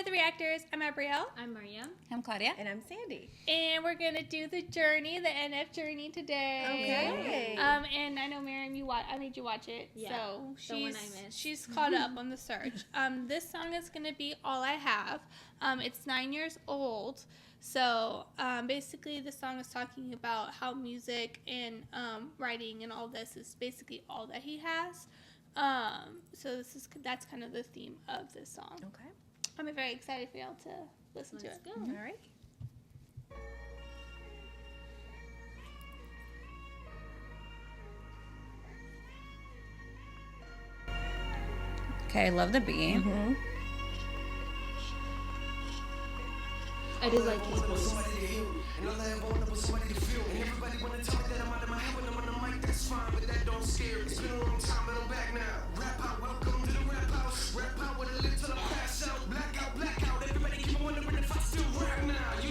The Reactors. I'm Abrielle. I'm Mariam. I'm Claudia. And I'm Sandy. And we're going to do the journey, the NF journey today. Okay. And I know, Mariam, I made you watch it. Yeah, So the one I missed. she's caught up on the search. This song is going to be All I Have. It's 9 years old. So basically the song is talking about how music and writing and all this is basically all that he has. So that's kind of the theme of this song. Okay. I'm very excited for y'all to listen to it. Let's go. All right. Okay, I love the beat. Mm-hmm. I do like his voice.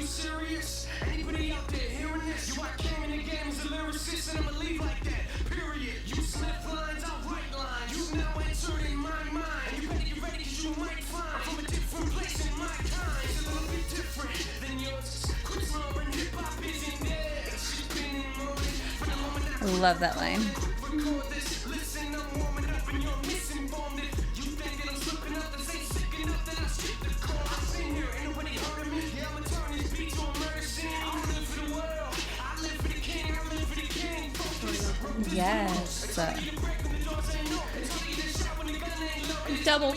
Serious? Anybody out there hearing this? You, I came in the game as a lyricist and I'ma leave like that. Period. You sniff lines, I'll write lines. You now entered in my mind. And you better get ready cause you might find I'm from a different place in my kind. It's a little bit different than yours. Quit snoring, hip hop isn't dead. It's just been in motion from the moment that I love that line. record this. Listen, I'm warming up and you're misinformed. If you think that I'm slipping up, this ain't sick enough that I skip the call. I've seen here, ain't nobody heard me. Yeah, I'ma turn this beat to a murder scene. I don't live for the world. I live for the king. I live for the king. Focus. Yes. Double.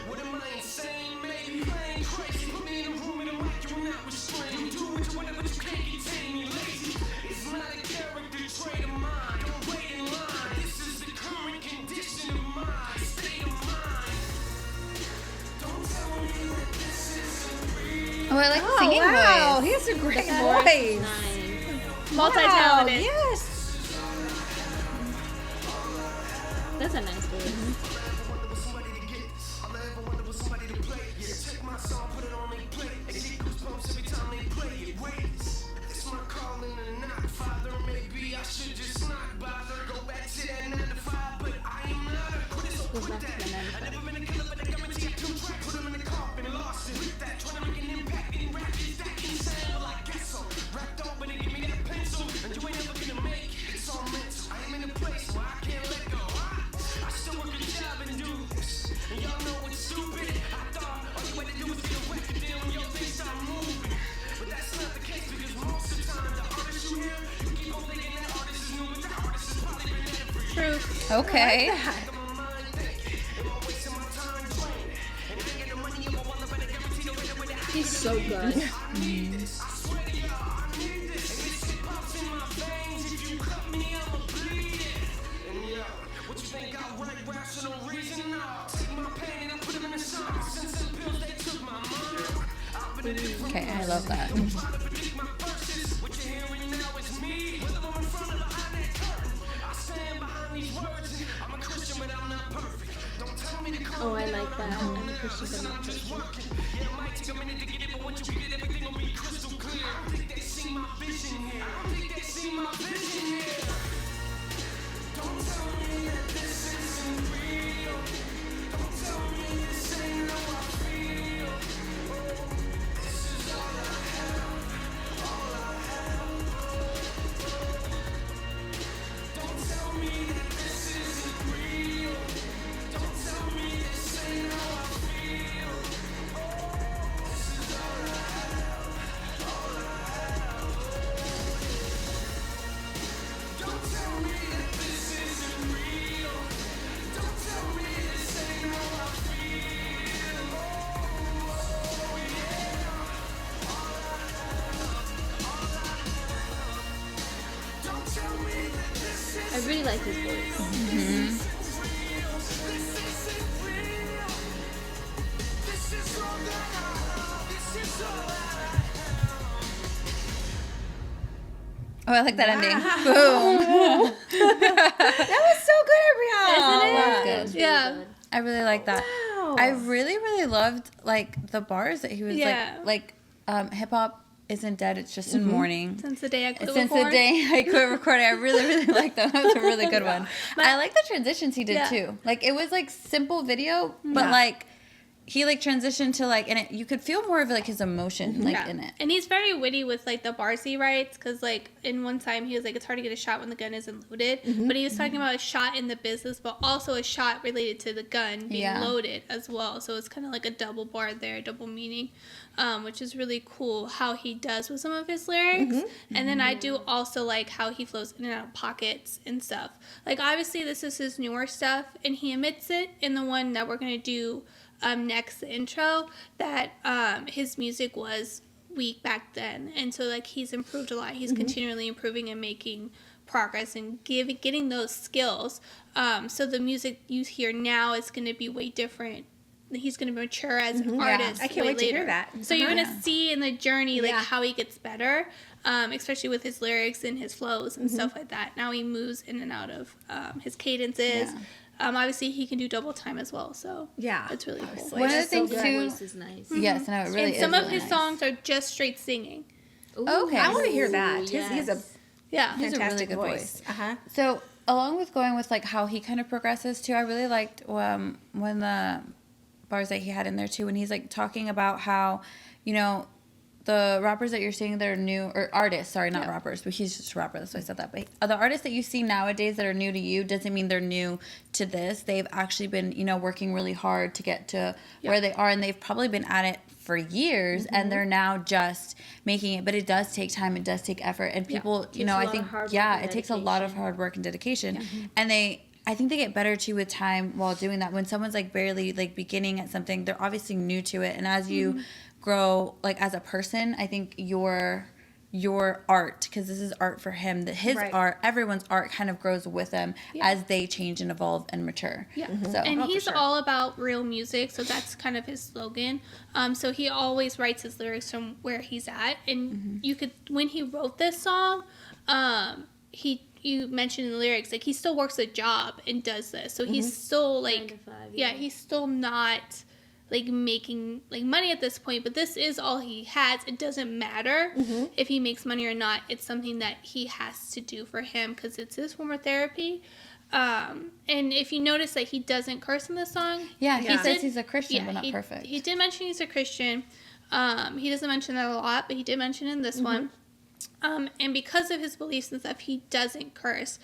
What am I insane? Maybe playing crazy. Put me in a room and a mic, you're not restrained. Do what you want, but you can't contain me. Lazy. It's not a character trait of mine. Don't wait in line. This is the current condition of my state of mind. Don't tell me that this isn't real. Oh, I like the Oh, singing wow. voice. He has a great Nice. voice. Multi-talented. Wow, yes. That's a nice voice. Go back to the 95. Truth. Okay. He's so good. Okay, I love that. Oh, I like that. I'm a Christian, but not Christian. I really like his voice. Oh, I like that ending. Boom. That was so good, Abrielle. Isn't it? That's good. Really Yeah. good. I really like that. Wow. I really, really loved like the bars that he was Yeah. like hip hop isn't dead, it's just in mourning. Since the day I quit Since the recording. day I quit recording, I really, really like that. That was a really good one. But- I like the transitions he did Yeah. too. Like it was like simple video, but Yeah. like he like transitioned to like, and you could feel more of like his emotion like in it. And he's very witty with like the bars he writes, because like in one time he was like, it's hard to get a shot when the gun isn't loaded, but he was talking about a shot in the business, but also a shot related to the gun being loaded as well. So it's kind of like a double bar there, double meaning, which is really cool how he does with some of his lyrics. And then I do also like how he flows in and out of pockets and stuff. Like obviously this is his newer stuff, and he admits it in the one that we're gonna do next, the intro, that his music was weak back then, and so like he's improved a lot. He's continually improving and making progress and getting those skills. So the music you hear now is going to be way different. He's going to mature as an artist. I can't wait to hear that. So you're going to see in the journey like how he gets better, especially with his lyrics and his flows and stuff like that. Now he moves in and out of his cadences. Obviously, he can do double time as well, so it's really cool. One of the things His too, voice is nice. yes, no, it really And is. some of really his nice. songs are just straight singing. Okay. I want to hear that. Yes. He's a Yeah, He's a really fantastic good voice. So along with going with like how he kind of progresses too, I really liked when the bars that he had in there too, when he's like talking about how, you know, the rappers that you're seeing that are new, or artists, sorry, not rappers, but he's just a rapper, that's why I said that. But the artists that you see nowadays that are new to you doesn't mean they're new to this. They've actually been, you know, working really hard to get to where they are, and they've probably been at it for years, and they're now just making it. But it does take time, it does take effort, and people, you know, I think, it takes a lot of hard work and dedication, and I think they get better too with time while doing that. When someone's like barely like beginning at something, they're obviously new to it, and as you grow like as a person, I think your art, because this is art for him, that his art, everyone's art kind of grows with them as they change and evolve and mature. So and he's all about real music, so that's kind of his slogan. So he always writes his lyrics from where he's at, and you could, when he wrote this song, you mentioned in the lyrics, like he still works a job and does this, so he's still like 9 to 5, he's still not like making like money at this point, but this is all he has. It doesn't matter if he makes money or not. It's something that he has to do for him because it's his form of therapy. And if you notice that he doesn't curse in this song, he says he's a Christian, but not he, perfect. He did mention he's a Christian. He doesn't mention that a lot, but he did mention in this one. And because of his beliefs and stuff, he doesn't curse.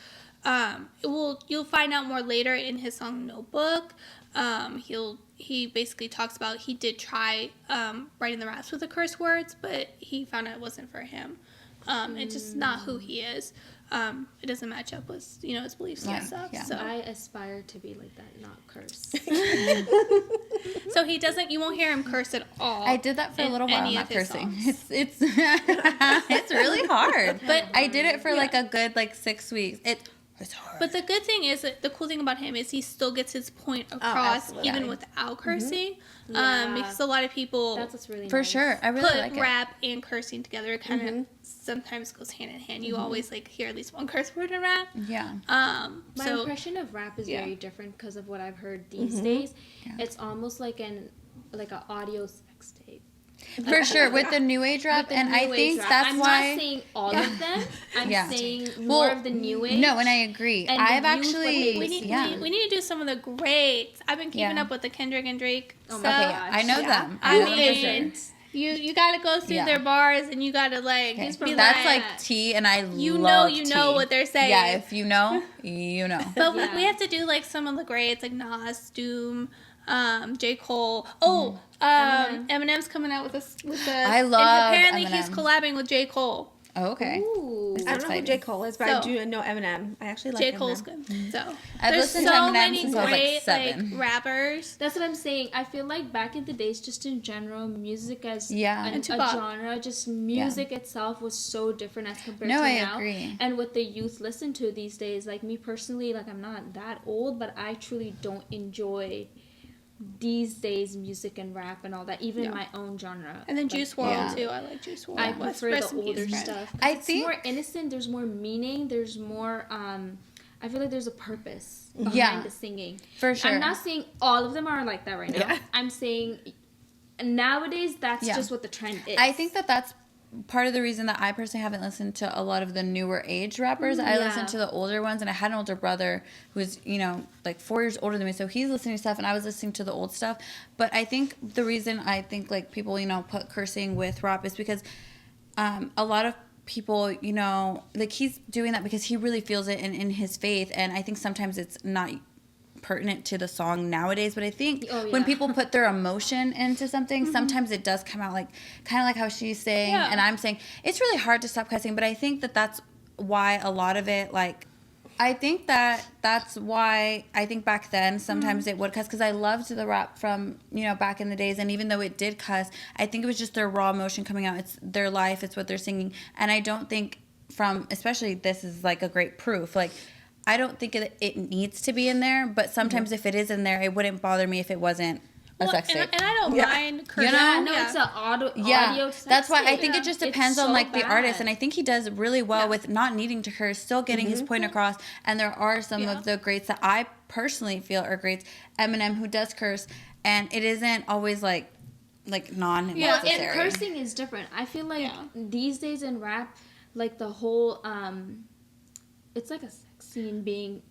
You'll find out more later in his song Notebook. He basically talks about he did try writing the raps with the curse words, but he found out it wasn't for him. It's just not who he is. It doesn't match up with his beliefs and stuff. Yeah. So I aspire to be like that, not curse. so he doesn't. You won't hear him curse at all. I did that for a in little while, any not of his cursing. songs. It's it's really hard. But I did it for like a good 6 weeks. It's hard. But the good thing is that the cool thing about him is he still gets his point across absolutely. even without cursing. Yeah. Because a lot of people That's what's really For nice. sure. I really put like it. rap and cursing together. It kind of sometimes goes hand in hand. You always hear at least one curse word in rap. Yeah. My So impression of rap is very different because of what I've heard these days. Yeah. It's almost like an audio sex tape. For sure. With the new age rap, The and new I age think rap. that's I'm why. not saying all of them. I'm Yeah. saying Well, more of the new age. No, and I agree. And I've the youth, what actually. they we need, yeah. we need to do some of the greats. I've been keeping Yeah. up with the Kendrick and Drake Oh stuff. my Okay, gosh. I know Yeah. them. I know them for mean, sure. you gotta go through Yeah. their bars and you gotta Okay. be That's like like tea, and I you love know tea. what they're saying. Yeah, if you know, you know. But Yeah. we have to do some of the greats like Nas, Doom, J. Cole. Oh, Eminem's coming out with a. I love And apparently he's Eminem. collabing with J. Cole. Oh, okay. Ooh. I don't know who exciting. J. Cole is, but I So- do know Eminem. I actually like J. Eminem. Cole's good. So I've there's listened to so Eminem many since I was, great 7. rappers. That's what I'm saying. I feel like back in the days, just in general, music as Yeah. a And Tupac. genre, just music itself was so different as compared No, to I now. agree. And what the youth listen to these days, like me personally, I'm not that old, but I truly don't enjoy these days music and rap and all that, even in my own genre. And then Like, Juice WRLD Yeah. too. I like Juice WRLD. I Rest prefer the in peace, older friend. stuff. I It's think- more innocent. There's more meaning. There's more. I feel like there's a purpose behind Yeah. the singing. For sure. I'm not saying all of them are like that right now. Yeah. I'm saying nowadays that's Yeah. just what the trend is. I think that's part of the reason that I personally haven't listened to a lot of the newer age rappers. I Yeah. listen to the older ones, and I had an older brother who's, you know, like 4 years older than me, so he's listening to stuff, and I was listening to the old stuff. But I think the reason I think like people, you know, put cursing with rap is because a lot of people, you know, like he's doing that because he really feels it in his faith, and I think sometimes it's not pertinent to the song nowadays, but I think when people put their emotion into something, sometimes it does come out like kind of like how she's saying and I'm saying. It's really hard to stop cussing, but I think that that's why a lot of it, like, I think that's why I think back then sometimes it would cuss, because I loved the rap from, you know, back in the days, and even though it did cuss, I think it was just their raw emotion coming out. It's their life, it's what they're singing, and I don't think especially this is like a great proof, like I don't think it needs to be in there, but sometimes if it is in there, it wouldn't bother me if it wasn't a sex tape. And I don't mind cursing. You know? I know it's an audio sex that's why I tape. think it just It's depends on so like the bad. artist, and I think he does really well with not needing to curse, still getting his point across. And there are some of the greats that I personally feel are greats. Eminem, who does curse, and it isn't always like non-necessary. And cursing is different. I feel like these days in rap, like the whole it's like a sex scene being,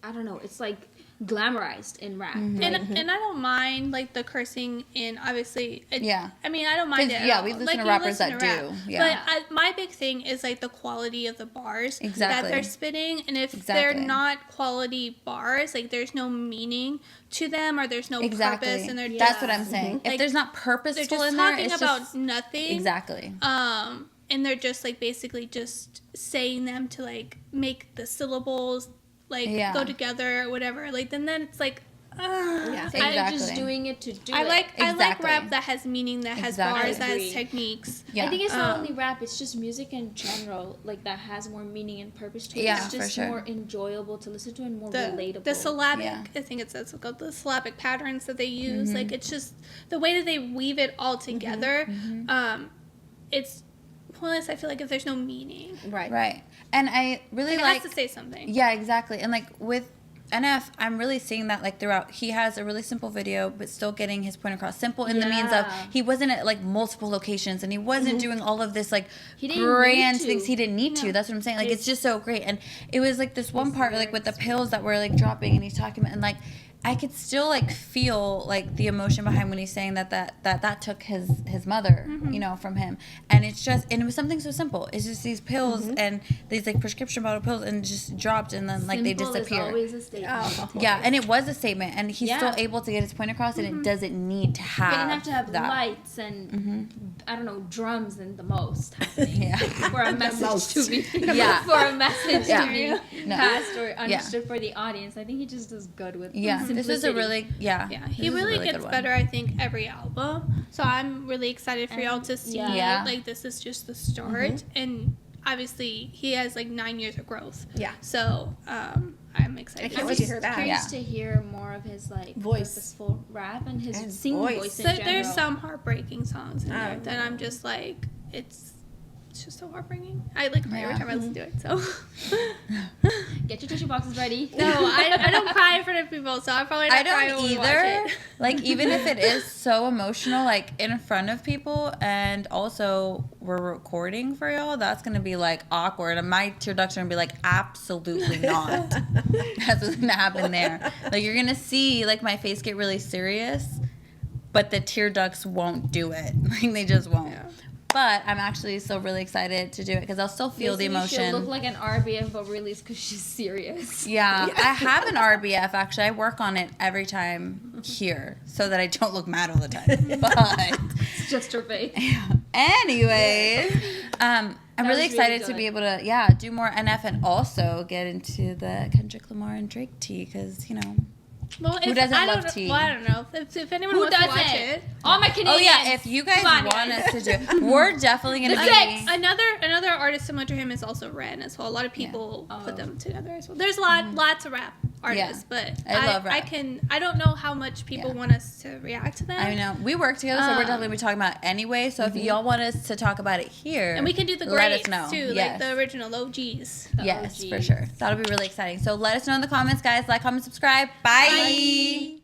I don't know, it's like glamorized in rap. And I don't mind like the cursing in, obviously I mean, I don't mind it at all. we listen like, to you rappers listen that to rap. do. But my big thing is like the quality of the bars that they're spitting, and if they're not quality bars, like there's no meaning to them, or there's no purpose, and they're that's what I'm saying. Like, If there's not purposeful they're just in there, talking it's about just nothing. exactly. And they're just like basically just saying them to like make the syllables like go together or whatever. Like then it's like I'm just doing it to do I it. like rap that has meaning, that has bars, that has Agree. techniques. Yeah. I think it's not only rap, it's just music in general, like that has more meaning and purpose to it. Yeah, it's for just sure. more enjoyable to listen to and more relatable. The syllabic, Yeah. I think it's called the syllabic patterns that they use. Like it's just the way that they weave it all together. It's pointless. I feel like if there's no meaning, Right. And I really it like has to say something. Yeah, exactly. And like with NF, I'm really seeing that like throughout. He has a really simple video, but still getting his point across. Simple in the means of he wasn't at like multiple locations, and he wasn't doing all of this like didn't grand need to. things. He didn't need to. That's what I'm saying. Like it's just so great. And it was like this one part like with the pills that were like dropping, and he's talking about, and like I could still like feel like the emotion behind when he's saying that took his mother, you know, from him. And it's just, and it was something so simple. It's just these pills and these like prescription bottle pills, and just dropped, and then like they Simple is disappear. always a statement. Yeah, and it was a statement, and he's still able to get his point across, and it doesn't need to have. You didn't have to have that. lights and I don't know, drums and the most happening for a message to be for a message to be passed or understood for the audience. I think he just does good with This is a really He really gets better, I think, every album. So I'm really excited for y'all to see. Like this is just the start, and obviously he has like 9 years of growth. Yeah. So I'm excited. I can't wait to hear that. Curious to hear more of his like purposeful rap and his singing voice in general. There's some heartbreaking songs in there that I'm just like, it's just so heartbreaking. I like cry every time I listen to it. So get your tissue boxes ready. no, I don't cry in front of people, so I probably not cry when we watch it. Like even if it is so emotional, like in front of people, and also we're recording for y'all, that's gonna be like awkward, and my tear ducts are gonna be like, absolutely not. That's what's gonna happen there. Like you're gonna see like my face get really serious, but the tear ducts won't do it. Like they just won't. Yeah. But I'm actually still really excited to do it because I'll still feel the emotion. She'll look like an RBF, but really it's because she's serious. Yeah, I have an RBF actually. I work on it every time here so that I don't look mad all the time. But It's just her face. anyways, I'm really was excited really to be good. able to do more NF and also get into the Kendrick Lamar and Drake tea because Well, Who doesn't love know, tea? Well, I don't know. If anyone Who wants to watch doesn't? it. All my Canadians. Oh yeah, if you guys Come on, want guys. us to do, we're definitely gonna be. Another artist similar to him is also Ren as well. A lot of people put them together as well. There's lots of rap artists, but I love rap. I don't know how much people want us to react to them. I know we work together, so we're definitely gonna be talking about it anyway. So if y'all want us to talk about it here, and we can do the let us greats know. too, Yes. like the original OGs. Yes, for OGs. sure. That'll be really exciting. So let us know in the comments, guys. Like, comment, subscribe. Bye.